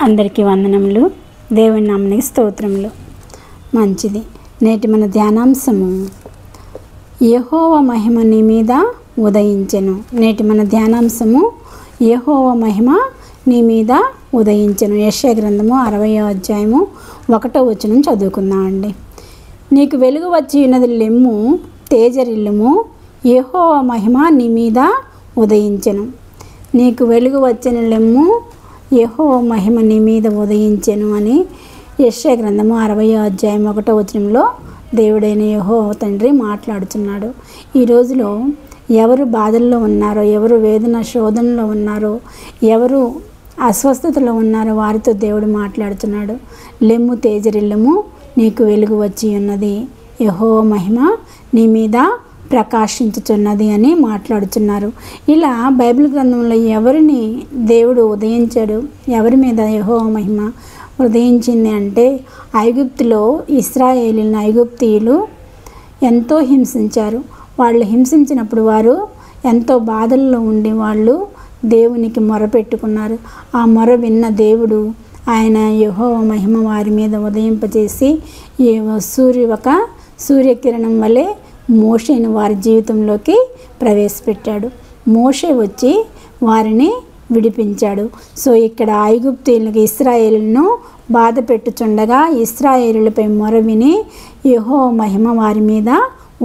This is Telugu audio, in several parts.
అందరికీ వందనములు. దేవుని నామమునకు స్తోత్రములు. మంచిది. నేటి మన ధ్యానాంశము యెహోవా మహిమ నీ మీద ఉదయించెను. నేటి మన ధ్యానాంశము యెహోవా మహిమ నీ మీద ఉదయించెను. యెషయా గ్రంథము 60వ అధ్యాయము 1వ వచనం చదువుకుందామండి. నీకు వెలుగు వచ్చి ఉన్నది లెమ్ము, తేజరిల్లుము, యెహోవా మహిమ నీ మీద ఉదయించెను. నీకు వెలుగు వచ్చిన లెమ్ము, యెహోవా మహిమ నీ మీద ఉదయించెను అని యెషయా గ్రంథము 60వ అధ్యాయం 1వ వచనంలో దేవుడైన యెహోవా తండ్రి మాట్లాడుతున్నాడు. ఈ రోజులో ఎవరు బాధల్లో ఉన్నారో, ఎవరు వేదన శోధనలో ఉన్నారో, ఎవరు అస్వస్థతలో ఉన్నారో వారితో దేవుడు మాట్లాడుతున్నాడు. లెమ్ము, తేజరిల్లుము, నీకు వెలుగు వచ్చి ఉన్నది, యెహోవా మహిమ నీ మీద ప్రకాశించుచున్నది అని మాట్లాడుతున్నారు. ఇలా బైబిల్ గ్రంథంలో ఎవరిని దేవుడు ఉదయించాడు, ఎవరి మీద యెహోవా మహిమ ఉదయించింది అంటే, ఐగుప్తులో ఇశ్రాయేలీయులను ఐగుప్తీయులు ఎంతో హింసించారు. వాళ్ళు హింసించినప్పుడు వారు ఎంతో బాధల్లో ఉండి వాళ్ళు దేవునికి మొరపెట్టుకున్నారు. ఆ మొర విన్న దేవుడు ఆయన యెహోవా మహిమ వారి మీద ఉదయింపజేసి ఒక సూర్యకిరణం వలె మోషేను వారి జీవితంలోకి ప్రవేశపెట్టాడు. మోషే వచ్చి వారిని విడిపించాడు. సో ఇక్కడ ఐగుప్తీయులకు ఇశ్రాయేలును బాధ పెట్టుచుండగా ఇశ్రాయేలులపై మొర విని యెహోవా మహిమ వారి మీద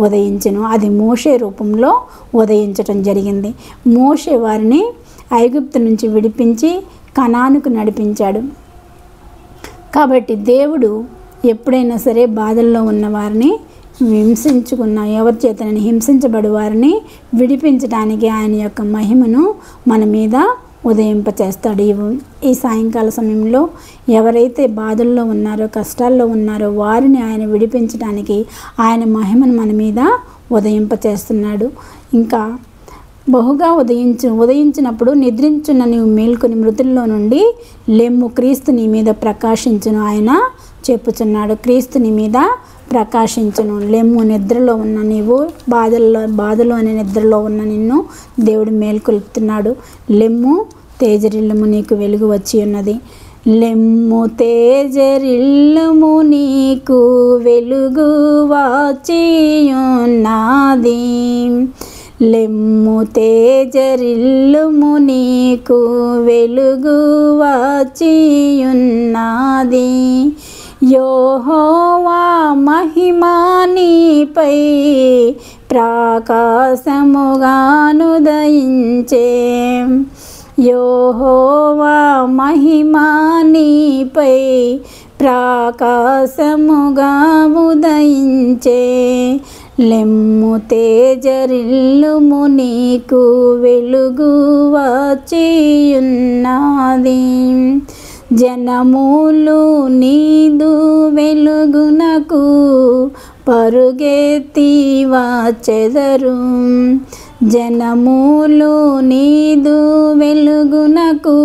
ఉదయించెను. అది మోషే రూపంలో ఉదయించటం జరిగింది. మోషే వారిని ఐగుప్తు నుంచి విడిపించి కనానుకు నడిపించాడు. కాబట్టి దేవుడు ఎప్పుడైనా సరే బాధల్లో ఉన్న వారిని ఎవరి చేతనని హింసించబడి వారిని విడిపించడానికి ఆయన యొక్క మహిమను మన మీద ఉదయింపచేస్తాడు. ఈ సాయంకాల సమయంలో ఎవరైతే బాధల్లో ఉన్నారో, కష్టాల్లో ఉన్నారో వారిని ఆయన విడిపించడానికి ఆయన మహిమను మన మీద ఉదయింపచేస్తున్నాడు. ఇంకా బహుగా ఉదయించినప్పుడు నిద్రించున్న నీవు మేల్కొని మృతుల్లో నుండి లెమ్ము, క్రీస్తు నీ మీద ప్రకాశించును ఆయన చెప్పుచున్నాడు. క్రీస్తు నీ మీద ప్రకాశించును. లెమ్ము, నిద్రలో ఉన్న నీవు, బాధలో అనే నిద్రలో ఉన్న నిన్ను దేవుడు మేల్కొల్పుతున్నాడు. లెమ్ము, తేజరిల్లుము, నీకు వెలుగు వచ్చి ఉన్నది. లెమ్ము, తేజరిల్లుము, నీకు వెలుగు వచ్చి ఉన్నది. లెమ్ము, తేజరిల్లుము, నీకు వెలుగు వచ్చి ఉన్నది. యెహోవా మహిమ నీపై ప్రకాశముగానుదయించే. యెహోవా మహిమ నీపై ప్రకాశముగా ఉదయించే. లెమ్ము, తేజరిల్లుము, నీకు వెలుగు వచ్చి ఉన్నది. జనములు నీదు వెలుగునకు పరుగెత్తి వచ్చెదరు. జనములు నీదు వెలుగునకు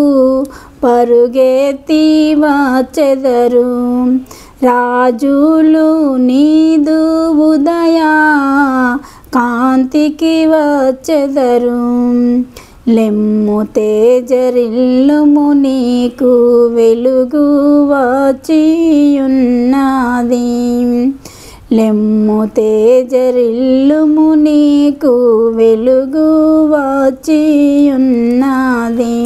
పరుగెత్తి వచ్చెదరు. రాజులు నీదు ఉదయ కాంతికి వచ్చెదరు. లెమ్ము, తేజరిల్లుము, నీకు వెలుగు వచ్చి ఉన్నది. లెమ్ము, తేజరిల్లుము, నీకు వెలుగు వచ్చి ఉన్నది.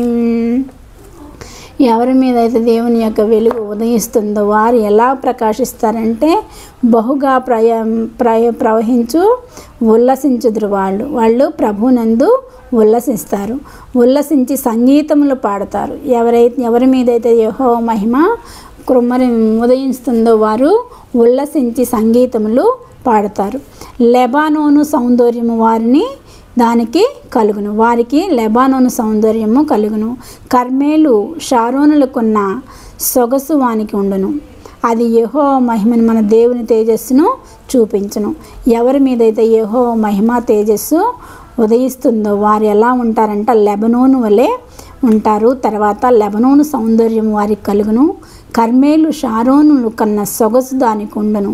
ఎవరి మీద అయితే దేవుని యొక్క వెలుగు ఉదయిస్తుందో వారు ఎలా ప్రకాశిస్తారంటే బహుగా ప్రవహించు ఉల్లసించుదురు. వాళ్ళు ప్రభునందు ఉల్లసిస్తారు. ఉల్లసించి సంగీతములు పాడతారు. ఎవరి మీదైతే యెహోవా మహిమ ఉదయిస్తుందో వారు ఉల్లసించి సంగీతములు పాడతారు. లెబానోను సౌందర్యము దానికి కలుగును. వారికి లెబానోను సౌందర్యము కలుగును. కర్మేలు షారోనులకున్న సొగసు వానికి ఉండును. అది యెహోవా మహిమను మన దేవుని తేజస్సును చూపించును. ఎవరి మీదైతే యెహోవా మహిమ తేజస్సు ఉదయిస్తుందో వారు ఎలా ఉంటారంటే లెబనోను వలె ఉంటారు. తర్వాత లెబనోను సౌందర్యం వారికి కలుగును. కర్మేలు షారోనులు కన్నా సొగసు దానికి ఉండును.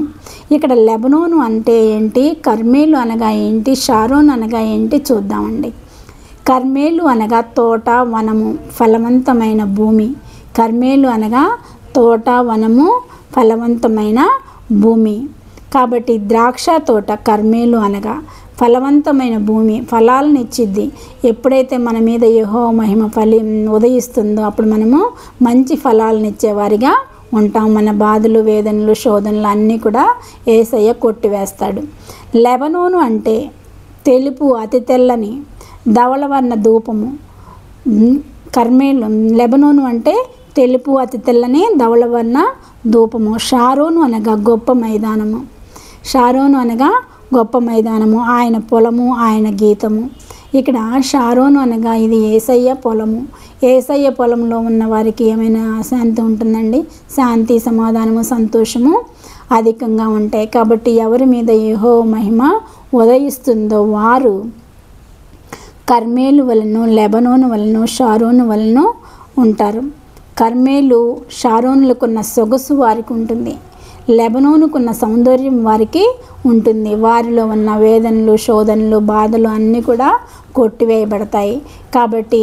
ఇక్కడ లెబనోను అంటే ఏంటి, కర్మేలు అనగా ఏంటి, షారోన్ అనగా ఏంటి చూద్దామండి. కర్మేలు అనగా తోట, వనము, ఫలవంతమైన భూమి. కర్మేలు అనగా తోట, వనము, ఫలవంతమైన భూమి. కాబట్టి ద్రాక్ష తోట కర్మేలు అనగా ఫలవంతమైన భూమి, ఫలాలను ఇచ్చిద్ది. ఎప్పుడైతే మన మీద యెహోవా మహిమ ఉదయిస్తుందో అప్పుడు మనము మంచి ఫలాలను ఇచ్చేవారిగా ఉంటాం. మన బాధలు, వేదనలు, శోధనలు అన్నీ కూడా యేసయ్య కొట్టివేస్తాడు. లెబనోను అంటే తెలుపు, అతి తెల్లని ధవళవర్ణ ధూపము. కర్మేలు, లెబనోను అంటే తెలుపు, అతి తెల్లని ధవళవర్ణ ధూపము. షారోను అనగా గొప్ప మైదానము. షారోను అనగా గొప్ప మైదానము, ఆయన పొలము, ఆయన గీతము. ఇక్కడ షారోను అనగా ఇది యేసయ్య పొలము. యేసయ్య పొలంలో ఉన్న వారికి ఏమైనా శాంతి ఉంటుందండి? శాంతి, సమాధానము, సంతోషము అధికంగా ఉంటాయి. కాబట్టి ఎవరి మీద యెహోవా మహిమ ఉదయిస్తుందో వారు కర్మేలు వలన, లెబనోను వలన, షారోను వలన ఉంటారు. కర్మేలు, షారోనులకున్న సొగసు వారికి ఉంటుంది. లెబనోనుకున్న సౌందర్యం వారికి ఉంటుంది. వారిలో ఉన్న వేదనలు, శోధనలు, బాధలు అన్నీ కూడా కొట్టివేయబడతాయి. కాబట్టి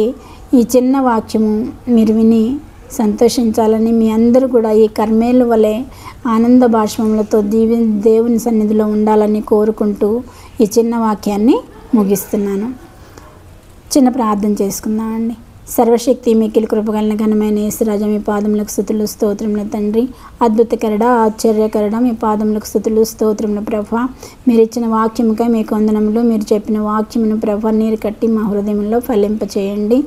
ఈ చిన్న వాక్యము మీరు విని సంతోషించాలని, మీ అందరూ కూడా ఈ కర్మేలు వలె ఆనంద బాష్పములతో దేవుని సన్నిధిలో ఉండాలని కోరుకుంటూ ఈ చిన్న వాక్యాన్ని ముగిస్తున్నాను. చిన్న ప్రార్థన చేసుకుందామండి. సర్వశక్తి, మిక్కిలి కృపగలన ఘనమైన యేసురాజా, మీ పాదములకు స్తుతులు, స్తోత్రములు తండ్రి. అద్భుతకరడ, ఆశ్చర్యకరడ, మీ పాదములకు స్తుతులు, స్తోత్రములు ప్రభా. మీరు ఇచ్చిన వాక్యముకై మీకు వందనములు. మీరు చెప్పిన వాక్యమును ప్రభా నీరు కట్టి మా హృదయంలో ఫలింపచేయండి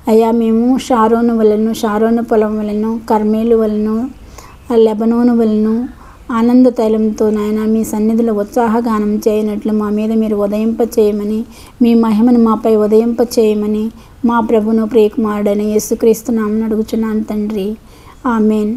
అయ్యా. మేము షారోను వలన, షారోను పొలం వలన, కర్మేలు వలన, లెబనోను వలన ఆనంద తైలంతో నాయన మీ సన్నిధిలో ఉత్సాహగానం చేయనట్లు మా మీద మీరు ఉదయింప చేయమని, మీ మహిమను మాపై ఉదయింప చేయమని మా ప్రభును ప్రియకుమారుడైన యేసుక్రీస్తు నామమున అడుగుచున్నాను తండ్రి. ఆమేన్.